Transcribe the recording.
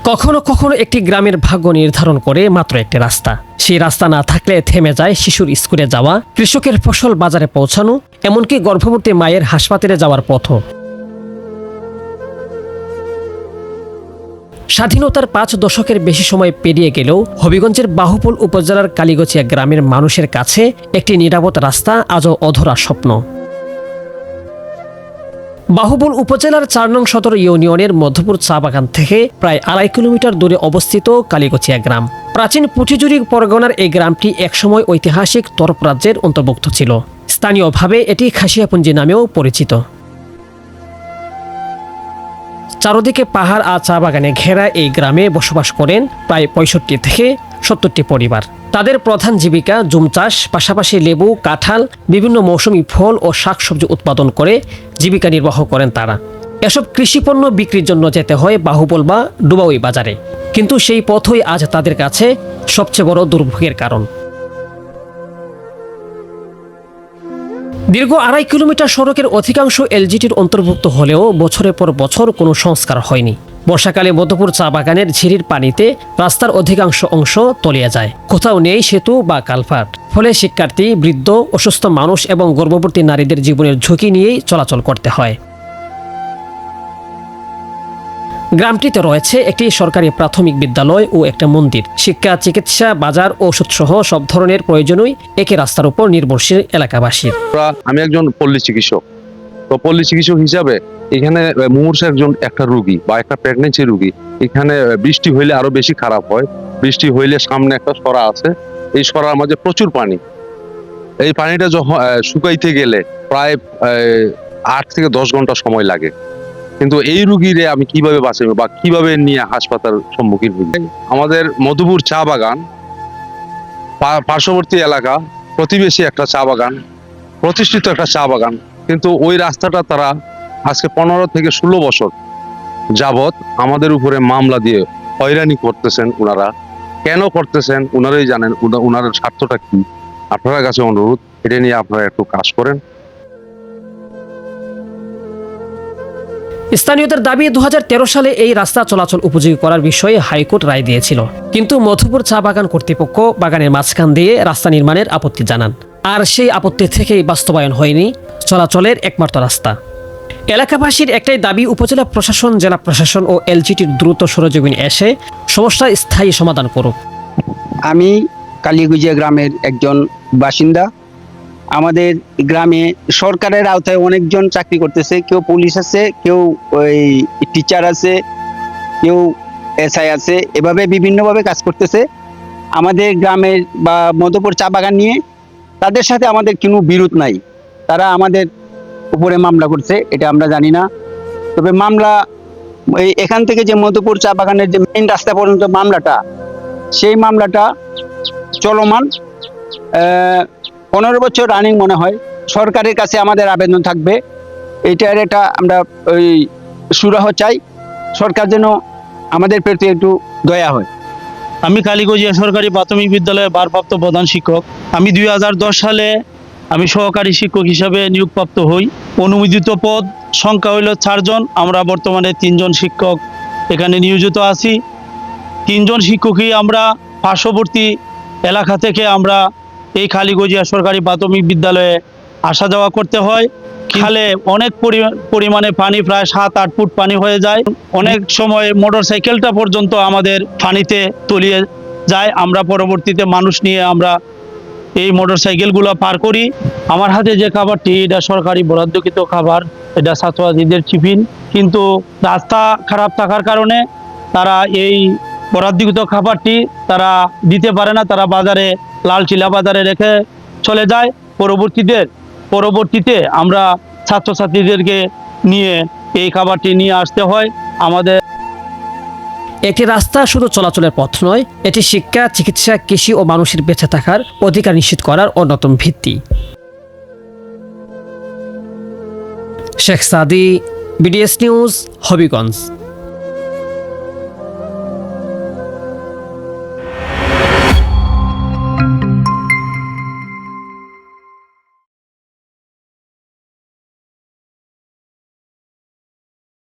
কখনো কখনো একটি গ্রামের ভাগ্য নির্ধারণ করে মাত্র একটি রাস্তা। সেই রাস্তা না থাকলে থেমে যায় শিশুর স্কুলে যাওয়া, কৃষকের ফসল বাজারে পৌঁছানো, এমনকি গর্ভবতী মায়ের হাসপাতালে যাওয়ার পথও। স্বাধীনতার 5 দশকের বেশি সময় পেরিয়ে গেলেও হবিগঞ্জের বাহুপুল উপজেলার কালীগছিয়া গ্রামের মানুষের কাছে একটি নিরাপদ রাস্তা আজও অধরা স্বপ্ন। বাহুপুল উপজেলার 4 নং সদর ইউনিয়নের মধ্যপুর চা বাগান থেকে প্রায় 2.5 কিলোমিটার দূরে অবস্থিত কালীগছিয়া গ্রাম। প্রাচীন পুঠিজুরি পরগনার এই গ্রামটি একসময় ঐতিহাসিক তরফ রাজ্যের অন্তর্ভুক্ত ছিল। স্থানীয়ভাবে এটি খাসিয়াপুঞ্জি নামেও পরিচিত। চারদিকে পাহাড় আর চা বাগানে ঘেরা এই গ্রামে বসবাস করেন প্রায় 65 থেকে 70টি পরিবার। তাদের প্রধান জীবিকা জুম চাষ, পাশাপাশি লেবু, কাঁঠাল, বিভিন্ন মৌসুমী ফল ও শাকসবজি উৎপাদন করে জীবিকা নির্বাহ করেন তারা। এসব কৃষিপণ্য বিক্রির জন্য যেতে হয় বাহুবল বা ডুবাউই বাজারে, কিন্তু সেই পথই আজ তাদের কাছে সবচেয়ে বড় দুর্ভোগের কারণ। দীর্ঘ 2.5 কিলোমিটার সড়কের অধিকাংশ এলজিটির অন্তর্ভুক্ত হলেও বছরের পর বছর কোনো সংস্কার হয়নি। বর্ষাকালে মধ্যপুর চা বাগানের ঝিরির পানিতে রাস্তার অধিকাংশ অংশ তলিয়ে যায়। কোথাও নেই সেতু বা কালভার্ট, ফলে শিক্ষার্থী, বৃদ্ধ, অসুস্থ মানুষ এবং গর্ভবতী নারীদের জীবনের ঝুঁকি নিয়েই চলাচল করতে হয়। গ্রামটিতে রয়েছে একটি সরকারি প্রাথমিক বিদ্যালয় ও একটা মন্দির। শিক্ষা, চিকিৎসা, বাজার, ঔষধ সহ সব ধরনের প্রয়োজনই একই রাস্তার উপর নির্ভরশীল এলাকাবাসীর। আমি একজন পল্লী চিকিৎসক, তো পল্লী চিকিৎসক হিসাবে এখানে মুমূর্ষু একটা রুগী বা একটা প্রেগনেন্সি রুগী, এখানে বৃষ্টি হইলে আরো বেশি খারাপ হয়। বৃষ্টি হইলে সামনে একটা সরা আছে, এই সরার মাঝে প্রচুর পানি। এই পানিটা যখন শুকাইতে গেলে প্রায় 8 থেকে 10 ঘন্টা সময় লাগে। কিন্তু এই রুগীরে আমি কিভাবে বাঁচাবো বা কিভাবে নিয়ে হাসপাতাল সম্মুখীন হই? আমাদের মধুপুর চা বাগান, পার্শ্ববর্তী এলাকা, প্রতিবেশী একটা চা বাগান, প্রতিষ্ঠিত একটা চা বাগান, কিন্তু ওই রাস্তাটা তারা আজকে 15 থেকে 16 বছর যাবৎ আমাদের উপরে মামলা দিয়ে হয়রানি করতেছেন। ওনারা কেন করতেছেন ওনারাই জানেন, ওনার স্বার্থটা কি। আপনার কাছে অনুরোধ, এটা নিয়ে আপনারা একটু কাজ করেন। স্থানীয়দের দাবি 2013 সালে এই রাস্তা চলাচল উপযোগী করার বিষয়ে হাইকোর্ট রায় দিয়েছিল, কিন্তু মধুপুর চা বাগান কর্তৃপক্ষ বাগানের মাঝখান দিয়ে রাস্তা নির্মাণের আপত্তি জানান। আর সেই আপত্তি থেকেই বাস্তবায়ন হয়নি চলাচলের একমাত্র রাস্তা। এলাকাবাসীর একটাই দাবি, উপজেলা প্রশাসন, জেলা প্রশাসন ও এলজিটির দ্রুত সরেজমিনে এসে সমস্যার স্থায়ী সমাধান করুক। আমি কালীগছিয়া গ্রামের একজন বাসিন্দা। আমাদের গ্রামে সরকারের আওতায় অনেকজন চাকরি করতেছে, কেউ পুলিশ আছে, কেউ ওই টিচার আছে, কেউ এসআই আছে, এভাবে বিভিন্নভাবে কাজ করতেছে আমাদের গ্রামের বা মধুপুর চা বাগান নিয়ে। তাদের সাথে আমাদের কোনো বিরোধ নাই। তারা আমাদের উপরে মামলা করছে, এটা আমরা জানি না। তবে মামলা এখান থেকে যে মধুপুর চা বাগানের যে মেইন রাস্তা পর্যন্ত মামলাটা, সেই মামলাটা চলমান। 15 বছর রানিং মনে হয়। সরকারের কাছে আমাদের আবেদন থাকবে, এইটার এটা আমরা ওই সুরাহ চাই। সরকার যেন আমাদের প্রতি একটু দয়া হয়। আমি কালীগছিয়া সরকারি প্রাথমিক বিদ্যালয়ের ভারপ্রাপ্ত প্রধান শিক্ষক। আমি 2010 সালে আমি সহকারী শিক্ষক হিসাবে নিয়োগপ্রাপ্ত হই। অনুমোদিত পদ সংখ্যা হইল 4 জন। আমরা বর্তমানে 3 জন শিক্ষক এখানে নিয়োজিত আছি। 3 জন শিক্ষকই আমরা পার্শ্ববর্তী এলাকা থেকে আমরা এই কালীগছিয়া সরকারি প্রাথমিক বিদ্যালয়ে আসা যাওয়া করতে হয়। খালে অনেক পরিমাণে পানি, প্রায় 7-8 ফুট পানি হয়ে যায়। অনেক সময় মোটর সাইকেলটা পর্যন্ত আমাদের পানিতে তলিয়ে যায়। আমরা পরবর্তীতে মানুষ নিয়ে আমরা এই মোটর সাইকেলগুলো পার করি। আমার হাতে যে খাবারটি, এটা সরকারি বরাদ্দকৃত খাবার, এটা ছাত্রছাত্রীদের টিফিন। কিন্তু রাস্তা খারাপ থাকার কারণে তারা এই বরাদ্দকৃত খাবারটি তারা দিতে পারে না। তারা বাজারে, লালচিলা বাজারে রেখে চলে যায়। পরবর্তীতে আমরা ছাত্রছাত্রীদেরকে নিয়ে এই খাবারটি নিয়ে আসতে হয় আমাদের। একটি রাস্তা শুধু চলাচলের পথ নয়, এটি শিক্ষা, চিকিৎসা, কৃষি ও মানুষের বেঁচে থাকার অধিকার নিশ্চিত করার অন্যতম ভিত্তি। শেখ সাদি, বিডিএস নিউজ, হবিগঞ্জ।